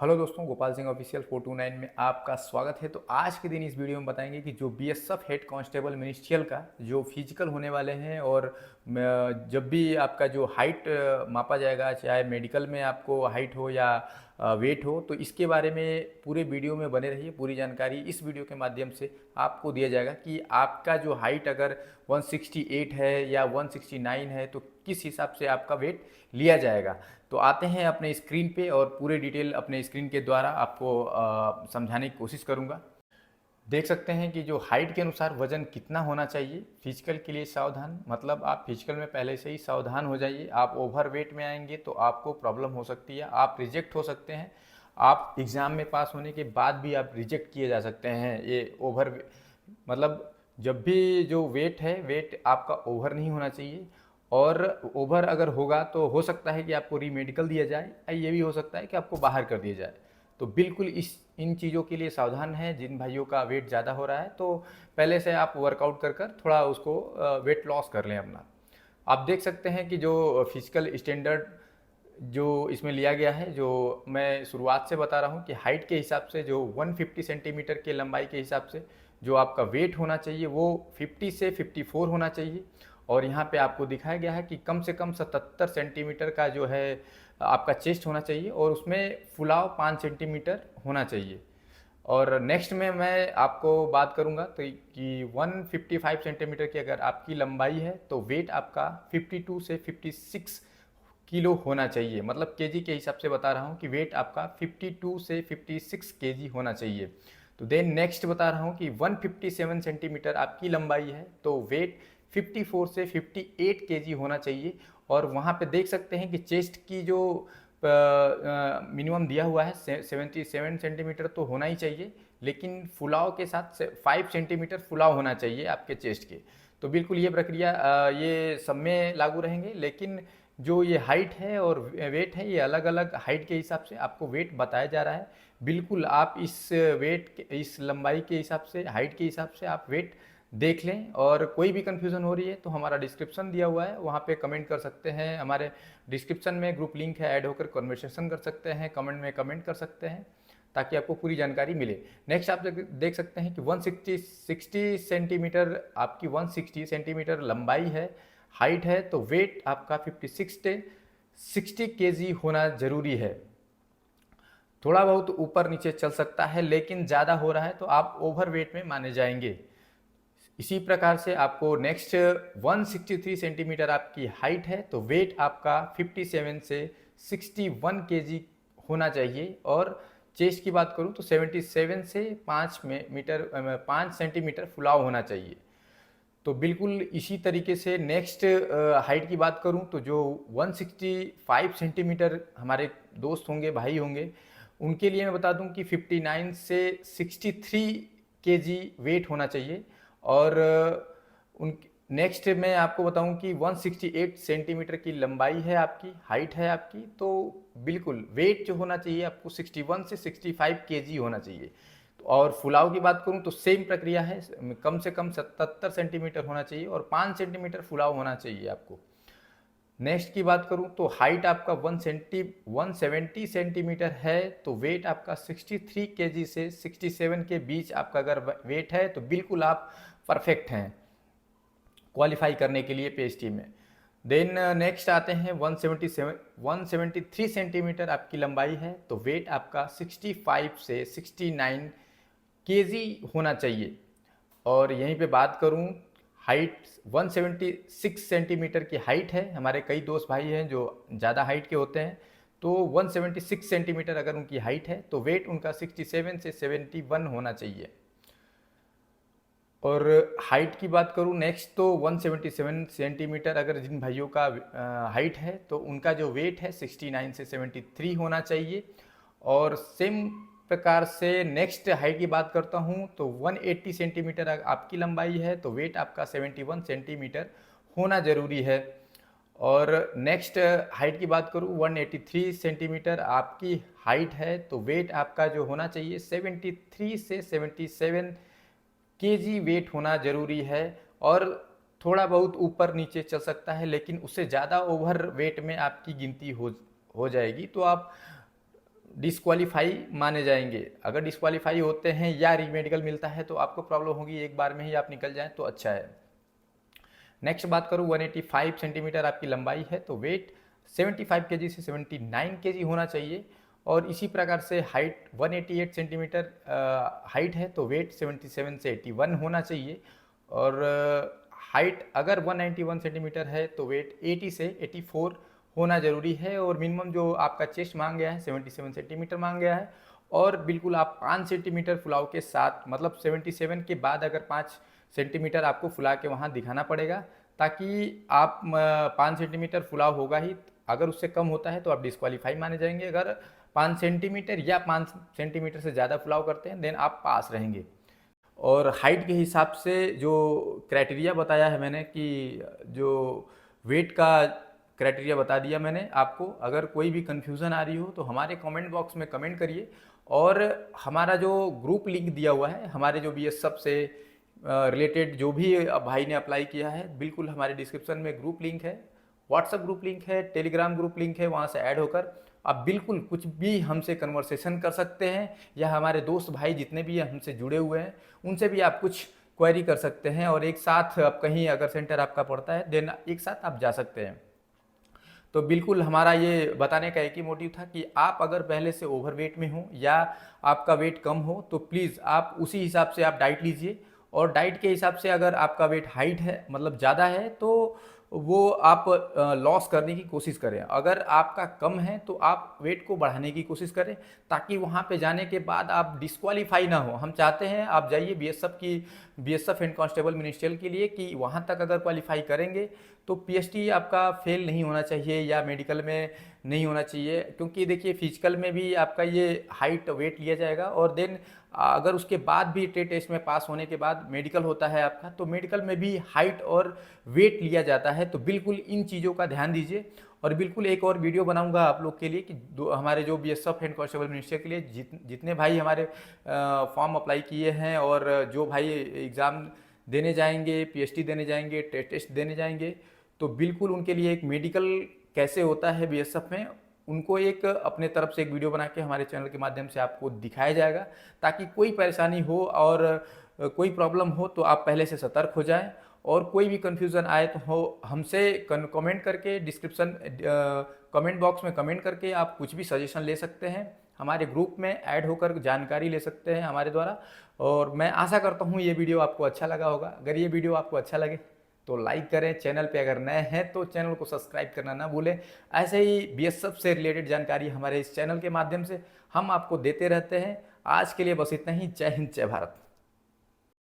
Hello दोस्तों, Gopal Singh official 429 में आपका स्वागत है। तो आज के दिन इस वीडियो में बताएंगे कि जो बीएसएफ हेड कांस्टेबल मिनिस्ट्रियल का जो फिजिकल होने वाले हैं और जब भी आपका जो हाइट मापा जाएगा, चाहे मेडिकल में आपको हाइट हो या वेट हो, तो इसके बारे में पूरे वीडियो में बने रहिए। पूरी जानकारी इस वीडियो के माध्यम से आपको दिया जाएगा कि आपका जो हाइट अगर 168 है या 169 है तो किस हिसाब से आपका वेट लिया जाएगा। तो आते हैं अपने स्क्रीन पे और पूरे डिटेल अपने स्क्रीन के द्वारा आपको समझाने की कोशिश करूंगा। देख सकते हैं कि जो हाइट के अनुसार वजन कितना होना चाहिए। फिजिकल के लिए सावधान, मतलब आप फिजिकल में पहले से ही सावधान हो जाइए। आप ओवर वेट में आएंगे तो आपको प्रॉब्लम हो सकती है, आप रिजेक्ट हो सकते हैं। आप एग्ज़ाम में पास होने के बाद भी आप रिजेक्ट किए जा सकते हैं। ये मतलब जब भी जो वेट है, वेट आपका ओवर नहीं होना चाहिए। और ओवर अगर होगा तो हो सकता है कि आपको रीमेडिकल दिया जाए, या ये भी हो सकता है कि आपको बाहर कर दिया जाए। तो बिल्कुल इन चीज़ों के लिए सावधान है। जिन भाइयों का वेट ज़्यादा हो रहा है तो पहले से आप वर्कआउट कर कर थोड़ा उसको वेट लॉस कर लें अपना। आप देख सकते हैं कि जो फिजिकल स्टैंडर्ड जो इसमें लिया गया है, जो मैं शुरुआत से बता रहा हूँ कि हाइट के हिसाब से जो 150 सेंटीमीटर के लंबाई के हिसाब से जो आपका वेट होना चाहिए वो 50 से 54 होना चाहिए। और यहाँ पे आपको दिखाया गया है कि कम से कम 77 सेंटीमीटर का जो है आपका चेस्ट होना चाहिए और उसमें फुलाव 5 सेंटीमीटर होना चाहिए। और नेक्स्ट में मैं आपको बात करूंगा तो कि 155 सेंटीमीटर की अगर आपकी लंबाई है तो वेट आपका 52 से 56 किलो होना चाहिए। मतलब केजी के हिसाब से बता रहा हूँ कि वेट आपका 52 से 56 केजी होना चाहिए। तो देन नेक्स्ट बता रहा हूँ कि 157 सेंटीमीटर आपकी लंबाई है तो वेट 54 से 58 केजी होना चाहिए। और वहाँ पे देख सकते हैं कि चेस्ट की जो मिनिमम दिया हुआ है 77 सेंटीमीटर तो होना ही चाहिए, लेकिन फुलाव के साथ 5 सेंटीमीटर फुलाव होना चाहिए आपके चेस्ट के। तो बिल्कुल ये प्रक्रिया ये सब में लागू रहेंगे, लेकिन जो ये हाइट है और वेट है ये अलग अलग हाइट के हिसाब से आपको वेट बताया जा रहा है। बिल्कुल आप इस लंबाई के हिसाब से, हाइट के हिसाब से आप वेट देख लें। और कोई भी कन्फ्यूज़न हो रही है तो हमारा डिस्क्रिप्शन दिया हुआ है, वहाँ पे कमेंट कर सकते हैं। हमारे डिस्क्रिप्शन में ग्रुप लिंक है, ऐड होकर कन्वर्सेशन कर सकते हैं, कमेंट में कमेंट कर सकते हैं ताकि आपको पूरी जानकारी मिले। नेक्स्ट आप देख सकते हैं कि 160 सेंटीमीटर आपकी 160 सेंटीमीटर लंबाई है, हाइट है, तो वेट आपका 56 से 60 केजी होना ज़रूरी है। थोड़ा बहुत ऊपर नीचे चल सकता है, लेकिन ज़्यादा हो रहा है तो आप ओवर वेट में माने जाएंगे। इसी प्रकार से आपको नेक्स्ट 163 सेंटीमीटर आपकी हाइट है तो वेट आपका 57 से 61 केजी होना चाहिए। और चेस्ट की बात करूं तो 77 से 5 सेंटीमीटर फुलाव होना चाहिए। तो बिल्कुल इसी तरीके से नेक्स्ट हाइट की बात करूं तो जो 165 सेंटीमीटर हमारे दोस्त होंगे, भाई होंगे, उनके लिए मैं बता दूं कि 59 से 63 केजी वेट होना चाहिए। और उन नेक्स्ट मैं आपको बताऊं कि 168 सेंटीमीटर की लंबाई है आपकी, हाइट है आपकी, तो बिल्कुल वेट जो होना चाहिए आपको 61 से 65 केजी होना चाहिए। और फुलाव की बात करूं तो सेम प्रक्रिया है, कम से कम 77 सेंटीमीटर होना चाहिए और 5 सेंटीमीटर फुलाव होना चाहिए आपको। नेक्स्ट की बात करूं तो हाइट आपका 170 सेंटीमीटर है तो वेट आपका 63 केजी से 67 के बीच आपका अगर वेट है तो बिल्कुल आप परफेक्ट हैं क्वालिफाई करने के लिए पीएचडी में। देन नेक्स्ट आते हैं 173 सेंटीमीटर आपकी लंबाई है तो वेट आपका 65 से 69 केजी होना चाहिए। और यहीं पे बात करूं हाइट, 176 सेंटीमीटर की हाइट है। हमारे कई दोस्त भाई हैं जो ज़्यादा हाइट के होते हैं, तो 176 सेंटीमीटर अगर उनकी हाइट है तो वेट उनका 67 से 71 होना चाहिए। और हाइट की बात करूं नेक्स्ट तो 177 सेंटीमीटर अगर जिन भाइयों का हाइट है तो उनका जो वेट है 69 से 73 होना चाहिए। और सेम प्रकार से नेक्स्ट हाइट की बात करता हूं तो 180 सेंटीमीटर आपकी लंबाई है तो वेट आपका 71 सेंटीमीटर होना ज़रूरी है। और नेक्स्ट हाइट की बात करूं 183 सेंटीमीटर आपकी हाइट है तो वेट आपका जो होना चाहिए 73 से 77 केजी वेट होना ज़रूरी है। और थोड़ा बहुत ऊपर नीचे चल सकता है, लेकिन उससे ज़्यादा ओवर वेट में आपकी गिनती हो जाएगी तो आप डिस्क्वालीफाई माने जाएंगे। अगर डिस्क्वालीफाई होते हैं या रीमेडिकल मिलता है तो आपको प्रॉब्लम होगी, एक बार में ही आप निकल जाएं तो अच्छा है। नेक्स्ट बात करूँ, 185 सेंटीमीटर आपकी लंबाई है तो वेट 75 केजी से 79 केजी होना चाहिए। और इसी प्रकार से हाइट 188 सेंटीमीटर हाइट है तो वेट 77 से 81 होना चाहिए। और हाइट अगर 191 सेंटीमीटर है तो वेट 80 से 84 होना ज़रूरी है। और मिनिमम जो आपका चेस्ट मांग गया है 77 सेंटीमीटर मांग गया है। और बिल्कुल आप 5 सेंटीमीटर फुलाव के साथ, मतलब 77 के बाद अगर 5 सेंटीमीटर आपको फुला के वहाँ दिखाना पड़ेगा, ताकि आप 5 सेंटीमीटर फुलाव होगा ही। अगर उससे कम होता है तो आप डिस्क्वालीफाई माने जाएंगे। अगर 5 सेंटीमीटर या 5 सेंटीमीटर से ज़्यादा फुलाव करते हैं देन आप पास रहेंगे। और हाइट के हिसाब से जो क्राइटेरिया बताया है मैंने, कि जो वेट का क्राइटेरिया बता दिया मैंने आपको। अगर कोई भी कन्फ्यूज़न आ रही हो तो हमारे कमेंट बॉक्स में कमेंट करिए। और हमारा जो ग्रुप लिंक दिया हुआ है, हमारे जो बीएसएफ से रिलेटेड जो भी भाई ने अप्लाई किया है, बिल्कुल हमारे डिस्क्रिप्शन में ग्रुप लिंक है, व्हाट्सएप ग्रुप लिंक है, टेलीग्राम ग्रुप लिंक है, वहाँ से ऐड होकर आप बिल्कुल कुछ भी हमसे कन्वर्सेशन कर सकते हैं। या हमारे दोस्त भाई जितने भी हमसे जुड़े हुए हैं उनसे भी आप कुछ क्वेरी कर सकते हैं। और एक साथ आप कहीं अगर सेंटर आपका पड़ता है देन एक साथ आप जा सकते हैं। तो बिल्कुल हमारा ये बताने का एक ही मोटिव था कि आप अगर पहले से ओवरवेट में हो या आपका वेट कम हो तो प्लीज़ आप उसी हिसाब से आप डाइट लीजिए। और डाइट के हिसाब से अगर आपका वेट हाइट है, मतलब ज़्यादा है, तो वो आप लॉस करने की कोशिश करें। अगर आपका कम है तो आप वेट को बढ़ाने की कोशिश करें, ताकि वहाँ पे जाने के बाद आप डिस्क्वालीफाई ना हो। हम चाहते हैं आप जाइए बीएसएफ हेड कांस्टेबल मिनिस्ट्रियल के लिए, कि वहाँ तक अगर क्वालिफाई करेंगे तो पीएचडी आपका फेल नहीं होना चाहिए या मेडिकल में नहीं होना चाहिए। क्योंकि देखिए फिजिकल में भी आपका ये हाइट वेट लिया जाएगा, और देन अगर उसके बाद भी टेस्ट में पास होने के बाद मेडिकल होता है आपका, तो मेडिकल में भी हाइट और वेट लिया जाता है। तो बिल्कुल इन चीज़ों का ध्यान दीजिए। और बिल्कुल एक और वीडियो बनाऊंगा आप लोग के लिए, कि हमारे जो बीएसएफ हेड कांस्टेबल मिनिस्ट्रियल के लिए जितने भाई हमारे फॉर्म अप्लाई किए हैं और जो भाई एग्ज़ाम देने जाएंगे, पीएचडी देने जाएंगे, टेस्ट देने जाएंगे, तो बिल्कुल उनके लिए एक मेडिकल कैसे होता है बीएसएफ में, उनको एक अपने तरफ से एक वीडियो बना के हमारे चैनल के माध्यम से आपको दिखाया जाएगा, ताकि कोई परेशानी हो और कोई प्रॉब्लम हो तो आप पहले से सतर्क हो जाएं। और कोई भी कन्फ्यूज़न आए तो हो हमसे कमेंट करके, डिस्क्रिप्शन कमेंट बॉक्स में कमेंट करके आप कुछ भी सजेशन ले सकते हैं। हमारे ग्रुप में ऐड होकर जानकारी ले सकते हैं हमारे द्वारा। और मैं आशा करता हूँ ये वीडियो आपको अच्छा लगा होगा। अगर ये वीडियो आपको अच्छा लगे तो लाइक करें, चैनल पे अगर नए हैं तो चैनल को सब्सक्राइब करना ना भूलें। ऐसे ही बीएसएफ से रिलेटेड जानकारी हमारे इस चैनल के माध्यम से हम आपको देते रहते हैं। आज के लिए बस इतना ही। जय हिंद, जय भारत।